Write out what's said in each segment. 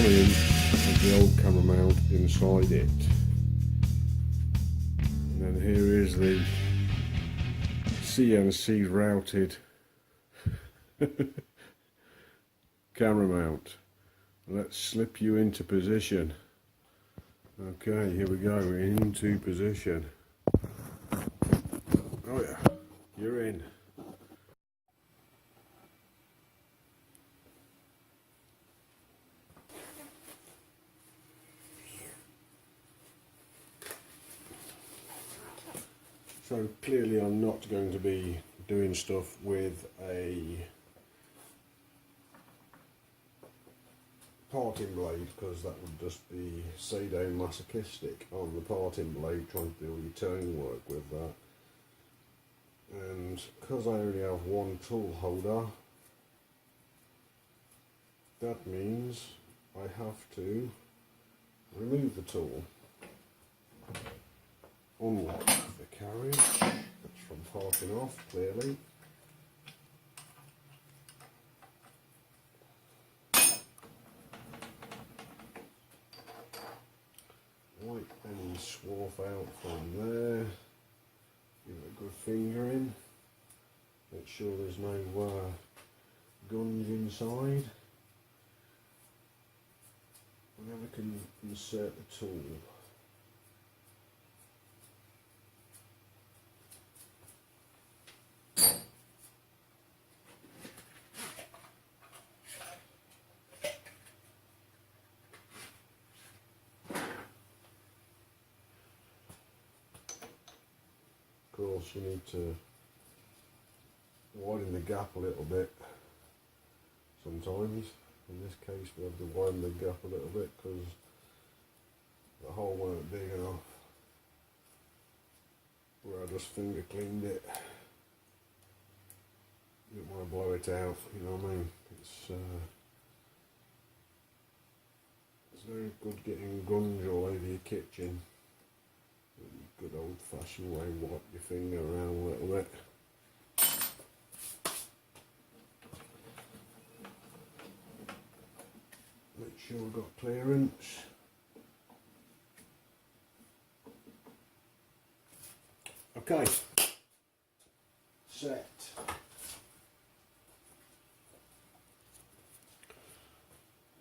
variant of the old camera mount inside it. And then here is the CNC routed camera mount. Let's slip you into position. Okay, here we go, we're into position. Oh yeah, you're in. So clearly I'm not going to be doing stuff with a parting blade, because that would just be sadomasochistic on the parting blade, trying to do all your turning work with that. And because I only have one tool holder, that means I have to remove the tool, unlock the carriage, that's from parting off clearly, wipe any swarf out from there, give it a good finger in, make sure there's no guns inside. We never can insert the tool. Of course, you need to widen the gap a little bit sometimes. In this case we have to widen the gap a little bit because the hole weren't big enough where I just finger cleaned it. Didn't want to blow it out, you know what I mean? It's very good getting grunge all over your kitchen. Good old fashioned way, wipe your finger around a little bit. Make sure we've got clearance. Okay, set.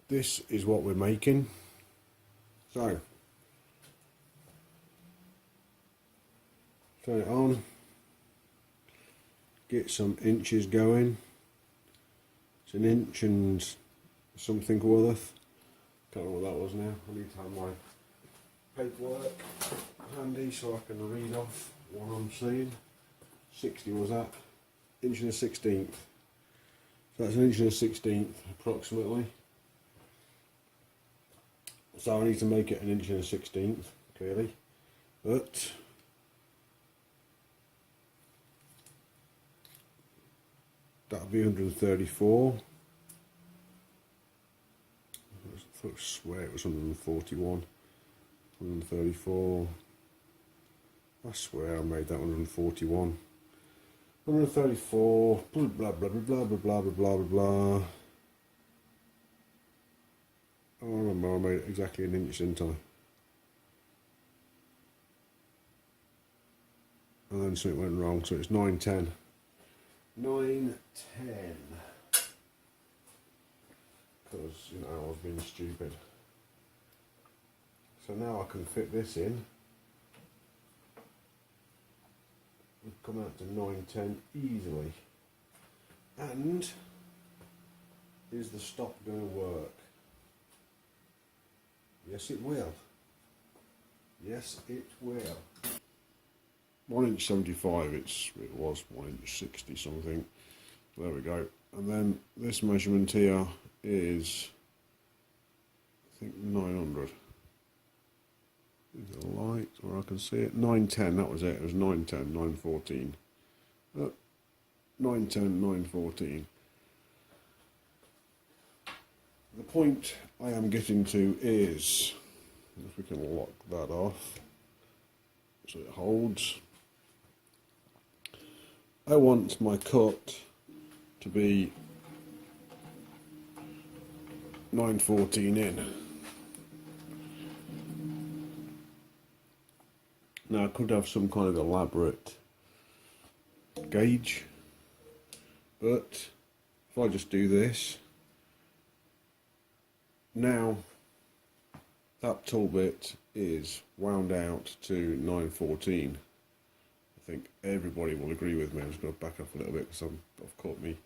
This is what we're making. So, turn it on, get some inches going. It's an inch and something worth. Can't remember what that was now. I need to have my paperwork handy so I can read off what I'm seeing. 60 was that. Inch and a 16th. So that's an inch and a 16th approximately. So I need to make it an inch and a 16th, clearly. But that'll be 134. I swear it was 141. 134. I swear I made that 141. 134. Blah blah blah blah blah blah blah blah blah. Oh, I remember I made it exactly an inch, didn't I? And then something went wrong, so it's 910. 910. Because, you know, I was being stupid. So now I can fit this in. We've come out to 910 easily. And is the stop going to work? Yes, it will. Yes, it will. 1 inch 75. It was 1 inch 60 something. There we go. And then this measurement here is, I think, 900. Is it a light where I can see it? 910, that was it. It was 910, 914. 910, 914. The point I am getting to is, if we can lock that off so it holds, I want my cut to be 914 in. Now I could have some kind of elaborate gauge, but if I just do this, now that tool bit is wound out to 914. I think everybody will agree with me. I'm just going to back up a little bit because I've caught me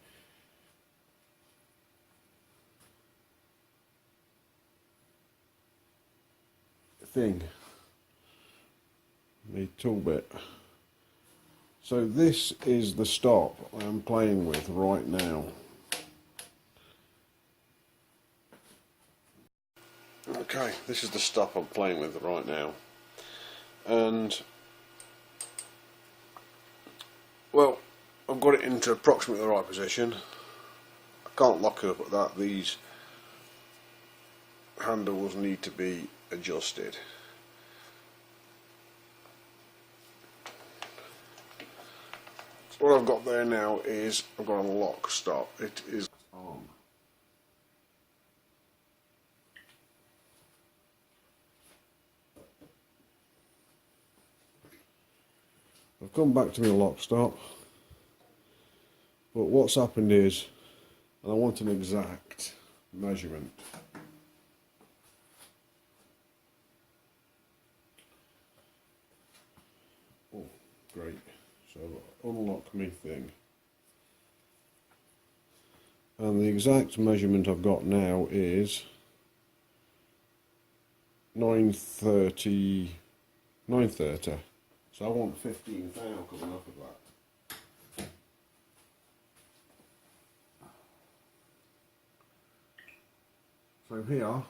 thing, my tool bit. So this is the stop I am playing with right now. Okay, this is the stop I'm playing with right now, and well, I've got it into approximately the right position. I can't lock it up at that. These handles need to be adjusted. So what I've got there now is I've got a lock stop. It is on. I've come back to my lock stop, but what's happened is, and I want an exact measurement. Oh, great. So I've unlocked my thing. And the exact measurement I've got now is 930. So I want 15 thou coming off of that. So here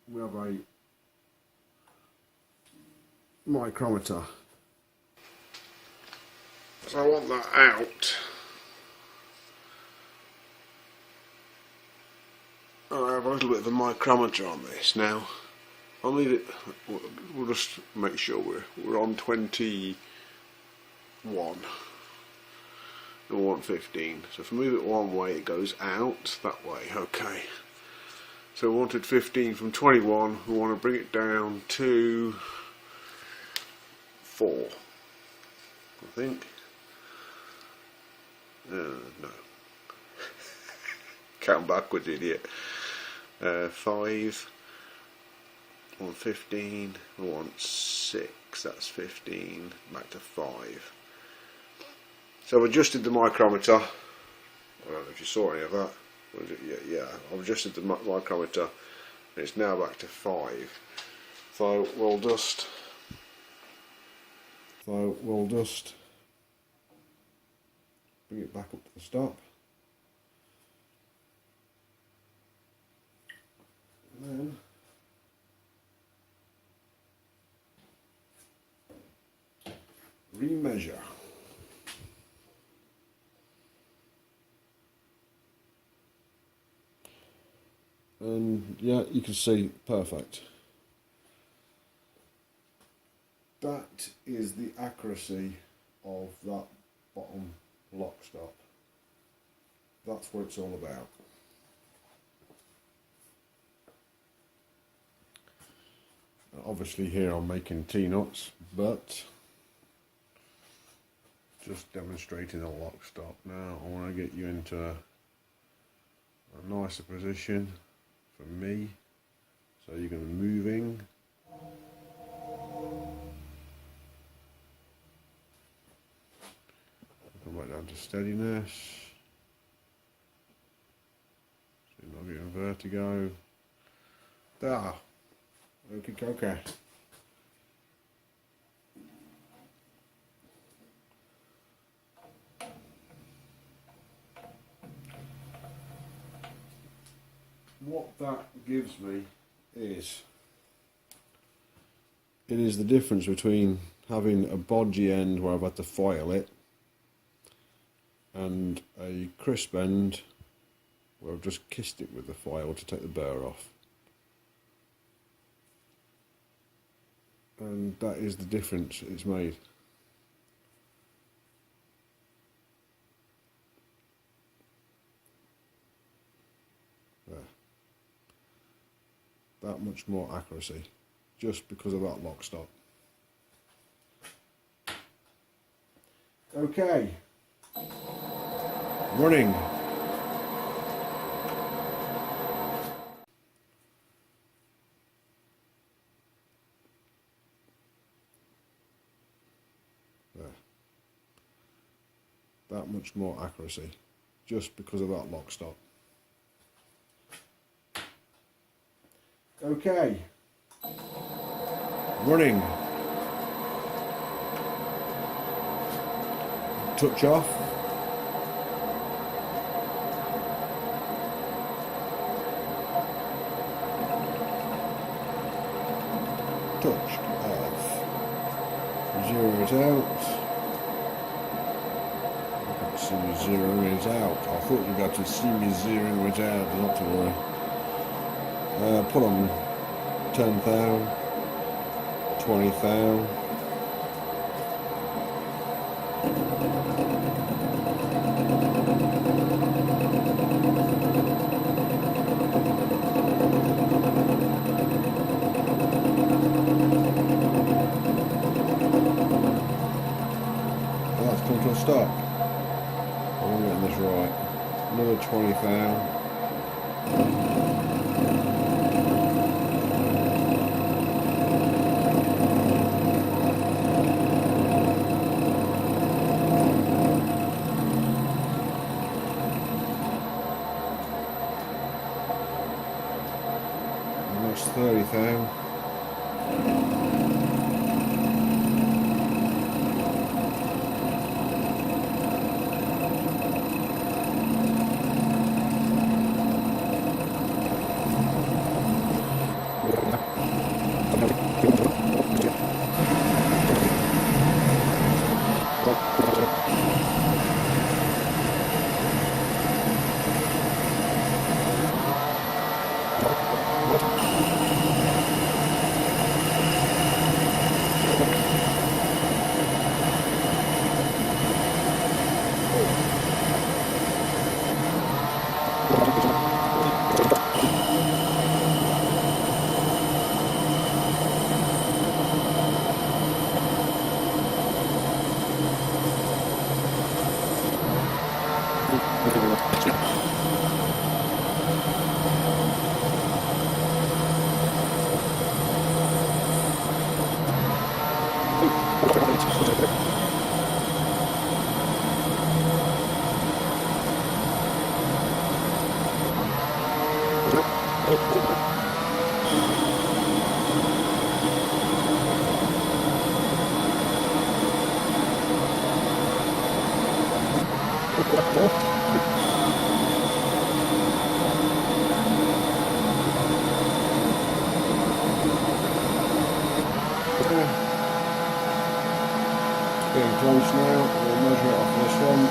we have a micrometer. So I want that out. I have a little bit of a micrometer on this now. I'll leave it. We'll just make sure we're on 21. We want 15. So if we move it one way, it goes out that way. Okay. So we wanted 15 from 21. We want to bring it down to 4. I think. No. Count backwards, idiot. 5. I want 15, I want 6, that's 15, back to 5. So I've adjusted the micrometer. I don't know if you saw any of that. Was it? Yeah, I've adjusted the micrometer and it's now back to 5. So we'll just bring it back up to the stop. And then remeasure. And yeah, you can see perfect. That is the accuracy of that bottom lock stop. That's what it's all about. Obviously here I'm making T-nuts, but just demonstrating a lock stop. Now I want to get you into a nicer position for me, so you're going to be moving. Come back down to steadiness, so you're not getting vertigo. There. Okay. What that gives me is, it is the difference between having a bodgy end where I've had to file it and a crisp end where I've just kissed it with the file to take the burr off. And that is the difference it's made. There. that much more accuracy just because of that lock stop. Okay, running. There. That much more accuracy just because of that lock stop. Okay, running. Touch off. Touch off. Zero it out. You can see me zeroing it out. I thought you got to see me zeroing it out, not to worry. Put on 10,000, 20,000. That's come to a stop. I'm getting this right. Another 20,000. That's 30,000. Getting close now. We'll measure it off this one.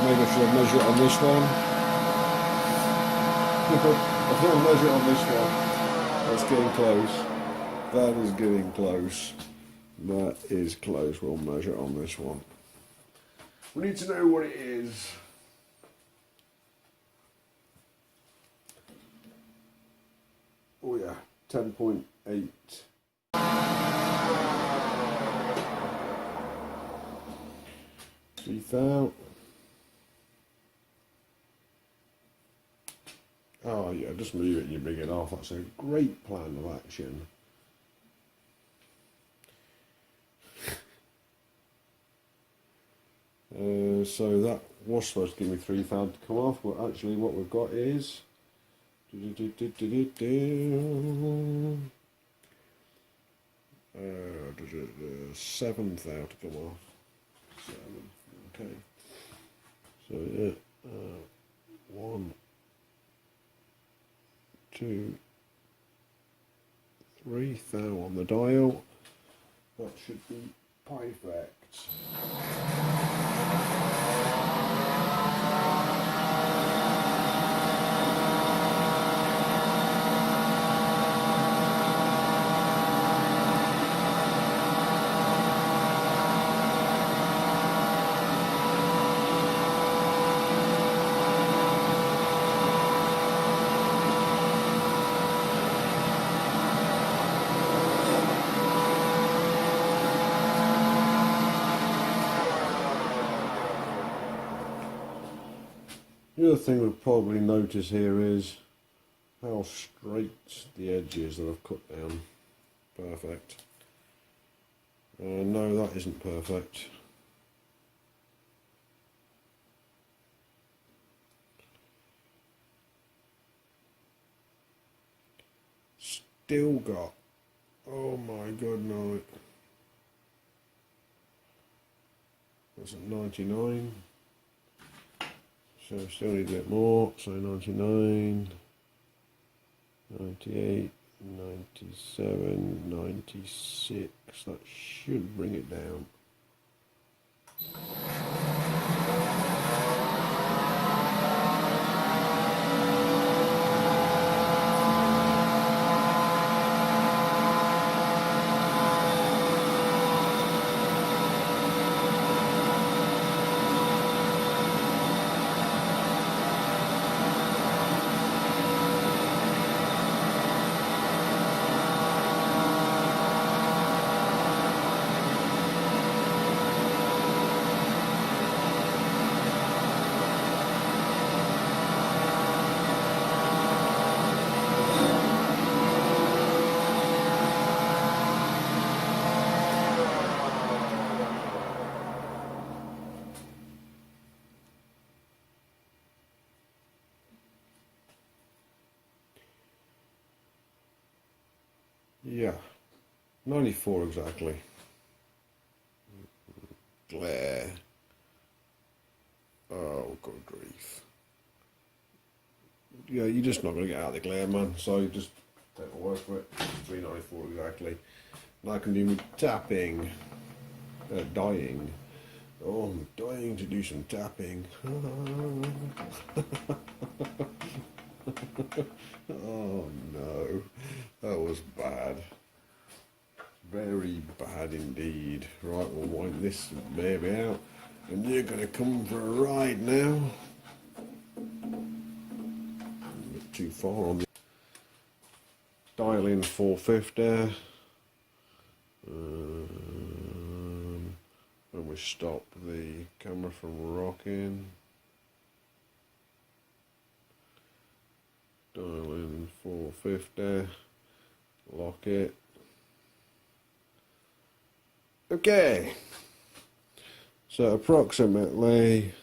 Maybe I should have measured it on this one. I think I'll measure it on this one. That's getting close. That is getting close. That is close. We'll measure it on this one. We need to know what it is. Oh yeah, 10.8. Teeth out. Oh yeah, just leave it and you bring it off. That's a great plan of action. So that was supposed to give me 3,000 to come off, but actually what we've got is 7,000 to come off. 7. Okay. So yeah, 1, 2, 3,000 on the dial. That should be perfect. The other thing we'll probably notice here is how straight the edge is that I've cut down. Perfect. No, that isn't perfect. Still got, oh my god, no. That's at 99. So still need a bit more. So 99, 98, 97, 96. That should bring it down. Yeah, 94 exactly. Glare. Oh, good grief. Yeah, you're just not going to get out of the glare, man. So you just take my word for it. 394 exactly. And I can do my tapping. Dying. Oh, I'm dying to do some tapping. Oh no, that was bad. Very bad indeed. Right, we'll wind this baby out. And you're going to come for a ride now. A bit too far on the dial in 450. When we stop the camera from rocking. Dial in 450. Lock it. Okay. So approximately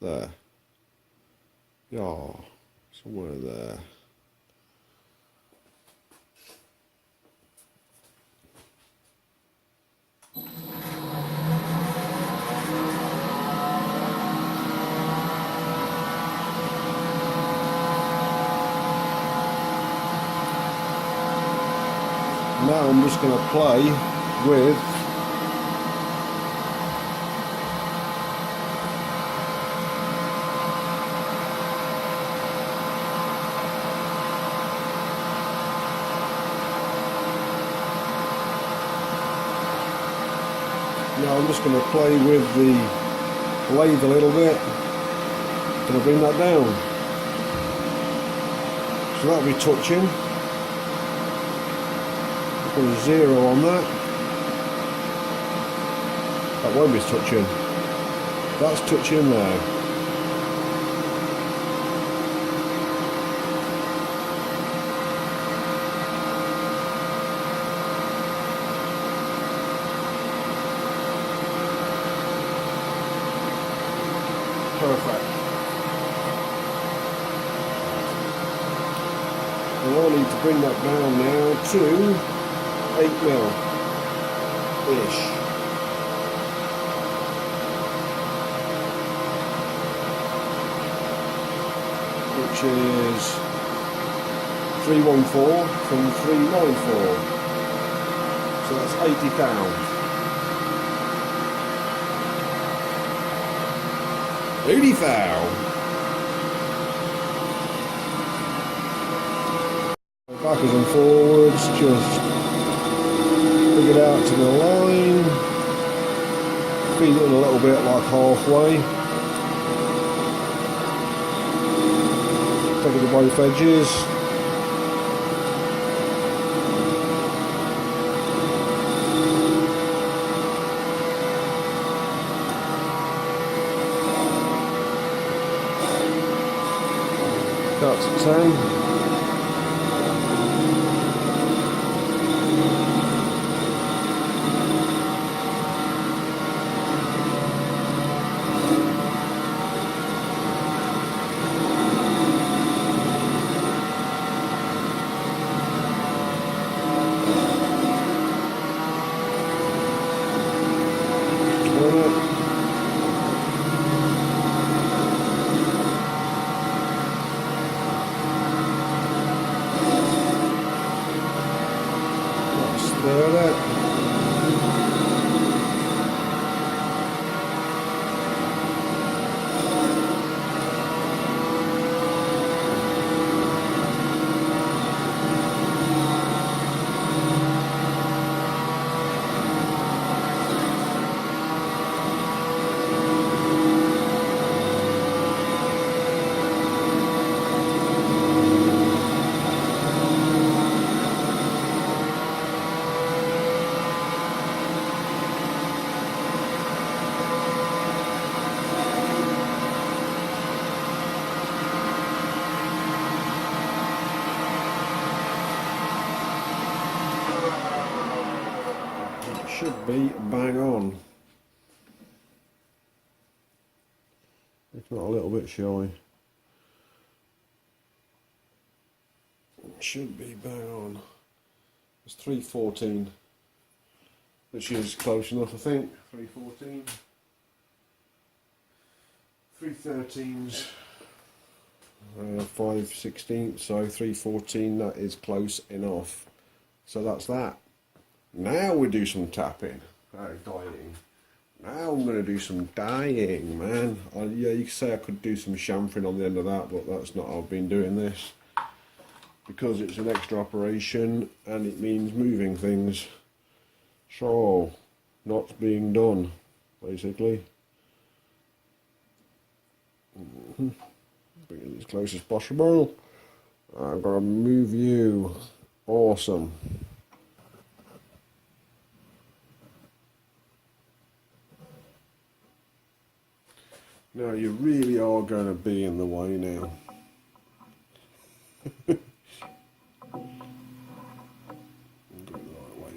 there. Yeah, somewhere there. Now I'm just going to play with the lathe a little bit. Can I bring that down? So that'll be touching. Put a 0 on that. That won't be touching. That's touching now. Perfect. And I need to bring that down now to 8 mil ish. Which is 314 from 394. So that's £80. £80. Backwards and forwards, just bring it out to the line, feed it in a little bit like halfway, take it to both edges. that's a 10. Should be bang on, if not a little bit shy. Should be bang on. It's 314, which is close enough, I think. 314, 313's 5/16, so 314. That is close enough. So that's that. Now we do some tapping, dyeing. Now I'm going to do some dyeing, man. Yeah, you could say I could do some chamfering on the end of that, but that's not how I've been doing this. Because it's an extra operation and it means moving things. So, not being done, basically. Bring it as close as possible. I've got to move you. Awesome. Now you really are going to be in the way now. Do it the right way.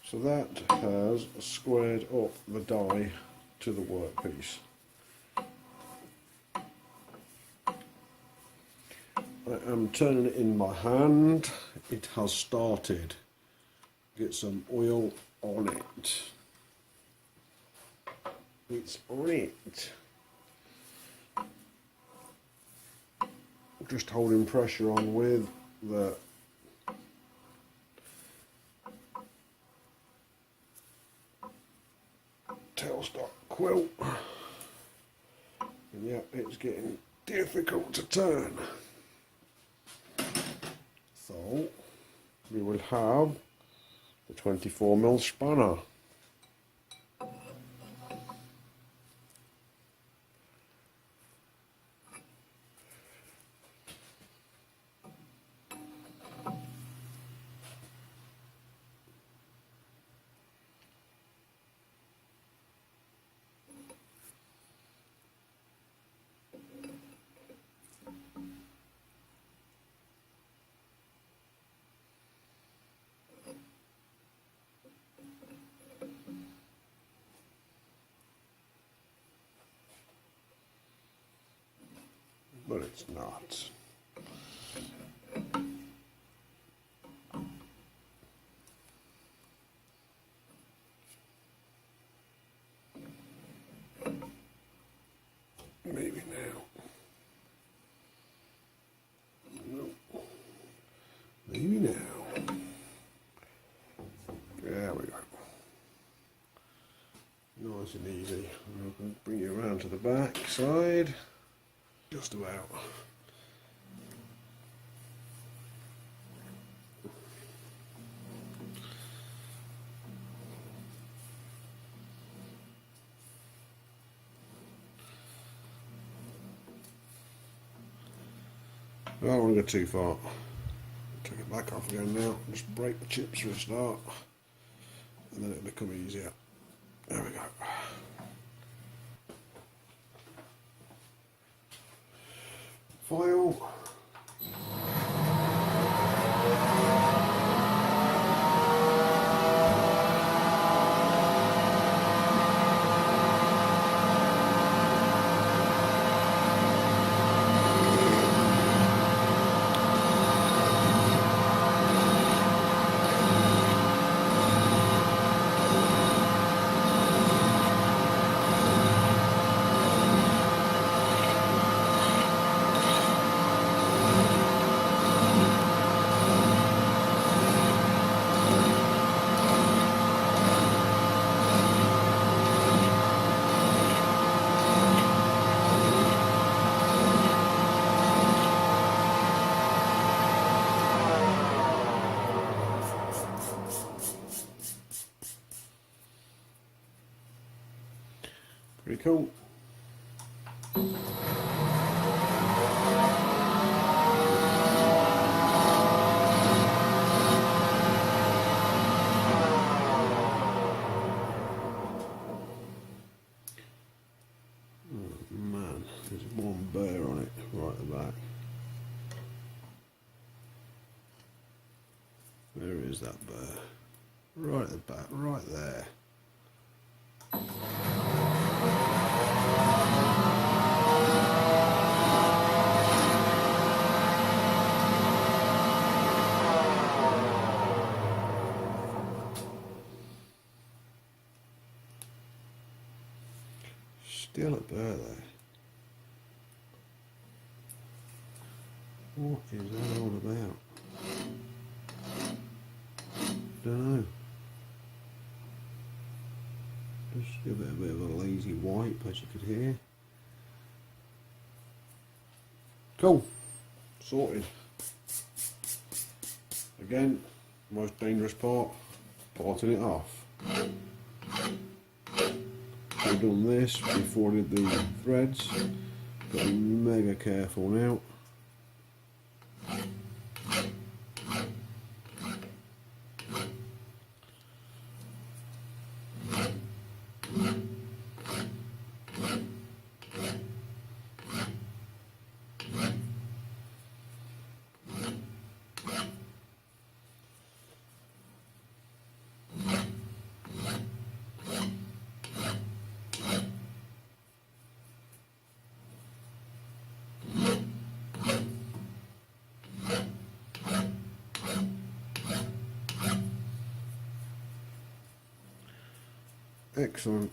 So that has squared up the dye to the workpiece. I am turning it in my hand. It has started. Get some oil on it. It's on it. Just holding pressure on with the tailstock quilt. And yeah, it's getting difficult to turn. So we will have the 24mm spanner. But it's not. Maybe now. No. Maybe now. There we go. Nice and easy. I'm going to bring you around to the back side. Just about. I don't want to go too far. Take it back off again now. Just break the chips for a start, and then it'll become easier. There we go. Foil. Pretty cool. Oh man, there's one bear on it right at the back. Where is that bear? Right at the back, right there. Still a bear there. What is that all about? Don't know. Just give it a bit of a lazy wipe, as you could hear. Cool. Sorted. Again, most dangerous part, parting it off. I've done this before I did the threads. Got to be mega careful now. Excellent.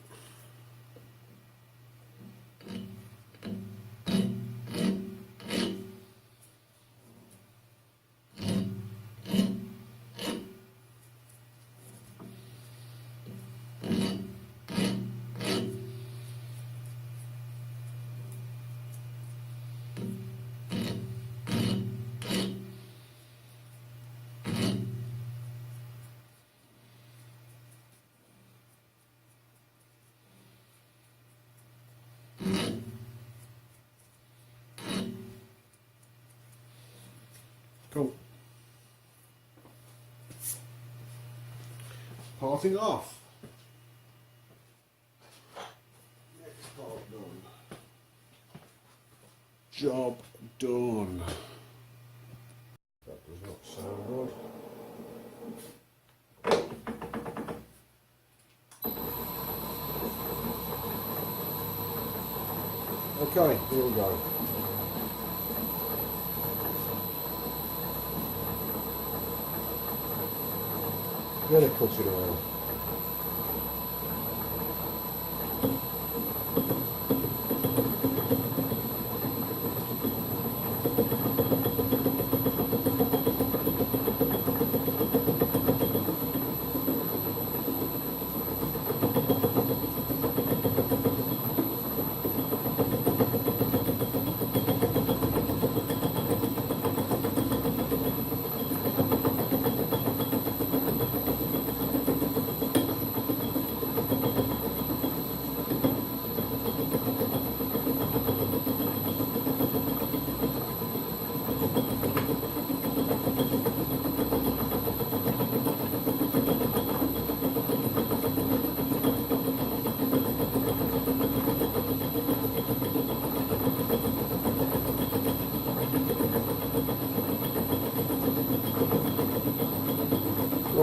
Cool. Parting off. Next part done. Job done. That does not sound good. Okay, here we go. Gonna cut it around.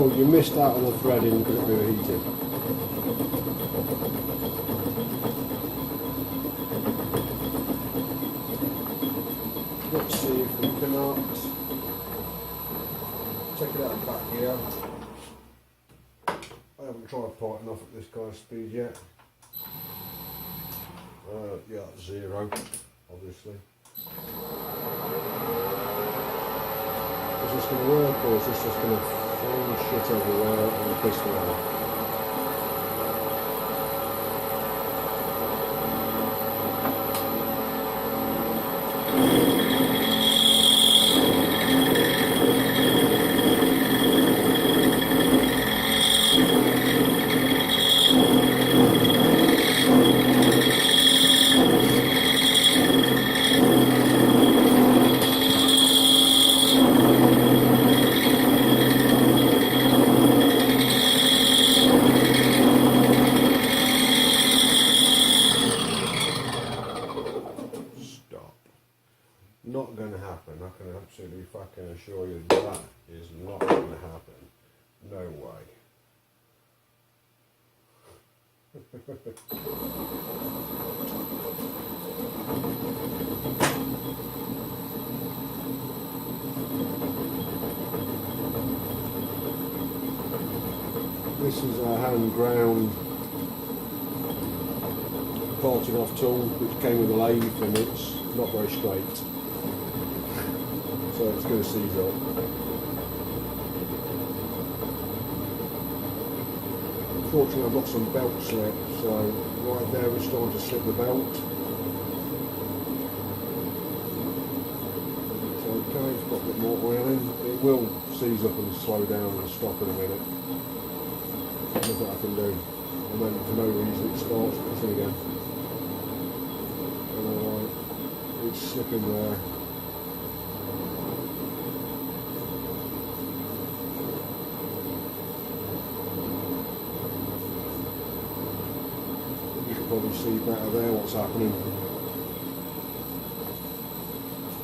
Oh, you missed out on the threading because it overheated. Let's see if we cannot take it out back here. I haven't tried parting off at this kind of speed yet. Yeah, 0, obviously. Is this going to work, or is this just going to fall shit everywhere and piss me off? Not going to happen. I can absolutely fucking assure you that is not going to happen. No way. This is a hand ground parting off tool which came with a lathe, and it's not very straight. So it's going to seize up. Fortunately, I've got some belt slip, so right there we're starting to slip the belt. It's okay, it's got a bit more oil in. It will seize up and slow down and stop in a minute. Nothing I can do. And then for no reason it starts pissing again. Alright, it's slipping there. Probably see better there what's happening.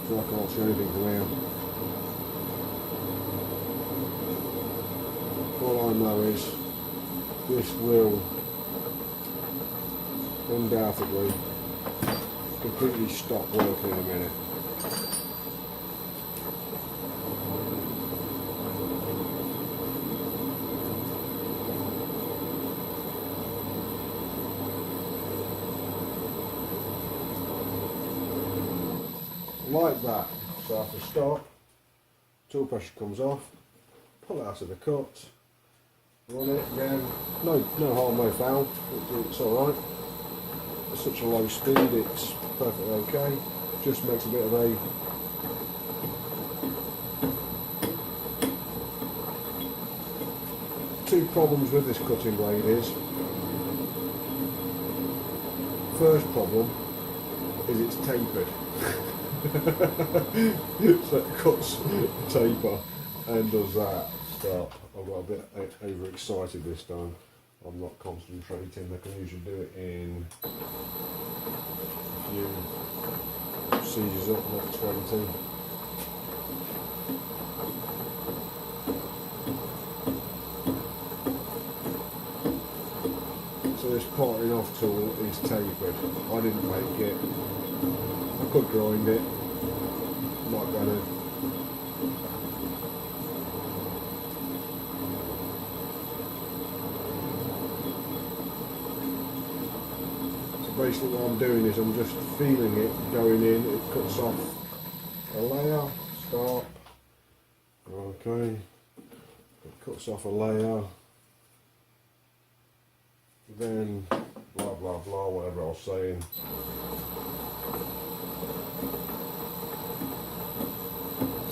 So I can't see anything from here. All I know is this will undoubtedly completely stop working in a minute. Like that. So I have to stop, tool pressure comes off, pull it out of the cut, run it again. No harm, no foul. It's alright. At such a low speed, it's perfectly okay. Just makes a bit of a two problems with this cutting blade is, first problem is it's tapered. So it cuts the taper and does that. Stop. I've got a bit overexcited this time. I'm not concentrating. I can usually do it in a few seizures up, not 20. So this parting off tool is tapered. I didn't make it. I could grind it, not gonna. So basically what I'm doing is I'm just feeling it going in, it cuts off a layer, stop, okay, it cuts off a layer, then blah blah blah, whatever I was saying.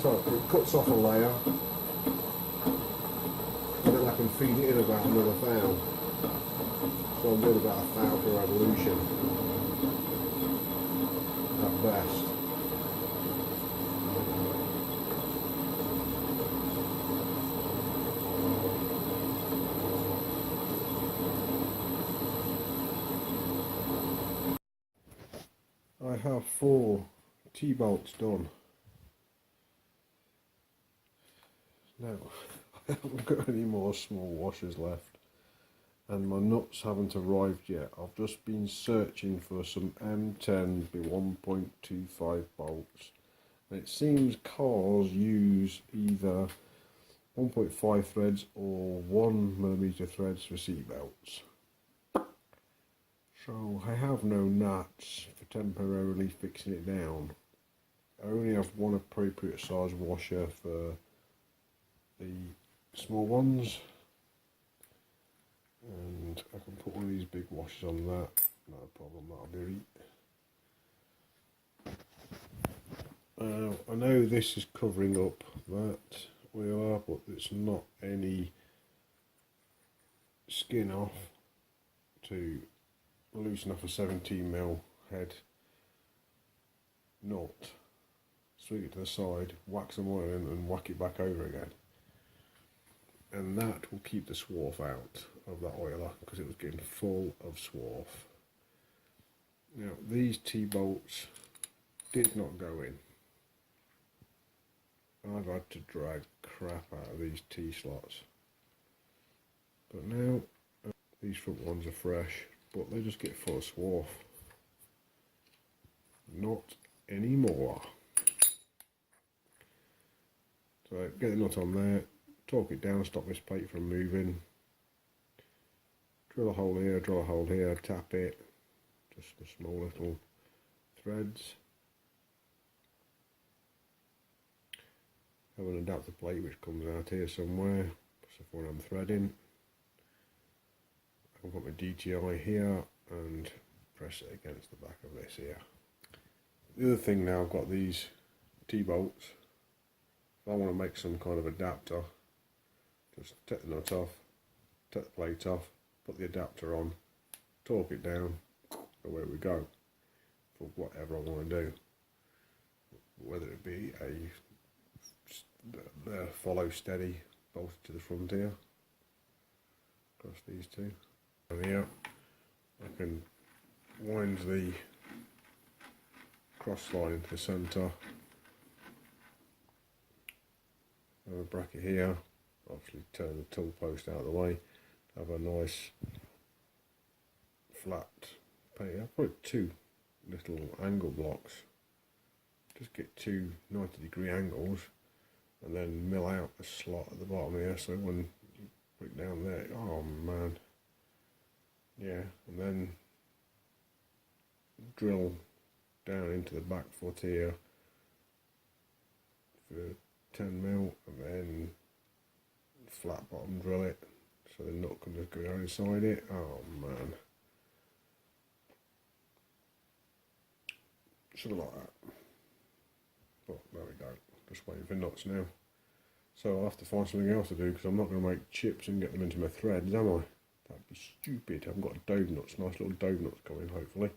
So it cuts off a layer, and then I can feed it in about another thou. So I'm doing about 1,000 per revolution at best. I have 4 T-bolts done. Now, I haven't got any more small washers left, and my nuts haven't arrived yet. I've just been searching for some M10 1.25 bolts, and it seems cars use either 1.5 threads or 1mm threads for seat belts. So I have no nuts for temporarily fixing it down. I only have one appropriate size washer for the small ones, and I can put one of these big washers on that, not a problem, that'll be right. I know this is covering up that wheel, but it's not any skin off to loosen off a 17mm head nut, swing it to the side, whack some oil in and whack it back over again. And that will keep the swarf out of that oiler because it was getting full of swarf. Now these T-bolts did not go in. I've had to drag crap out of these T-slots. But now these front ones are fresh, but they just get full of swarf. Not anymore. So get the nut on there, torque it down, stop this plate from moving. Drill a hole here, tap it, just some small little threads. Have an adapter plate which comes out here somewhere, so when I'm threading. I can put my DTI here and press it against the back of this here. The other thing now, I've got these T-bolts. If I want to make some kind of adapter, just take the nut off, take the plate off, put the adapter on, torque it down, away we go, for whatever I want to do. Whether it be a follow steady bolted to the front here, across these two. And here I can wind the cross line into the centre. Have a bracket here, obviously turn the tool post out of the way, have a nice flat plate. I'll put two little angle blocks, just get two 90-degree angles and then mill out a slot at the bottom here, so when you put it down there, oh man, yeah, and then drill down into the back foot here for 10mm, and then flat bottom drill it so the nut can just go down inside it. Oh man, something like that. But there we go, just waiting for nuts now. So I'll have to find something else to do because I'm not going to make chips and get them into my threads, am I? That'd be stupid. I've got dove nuts, nice little dove nuts coming hopefully.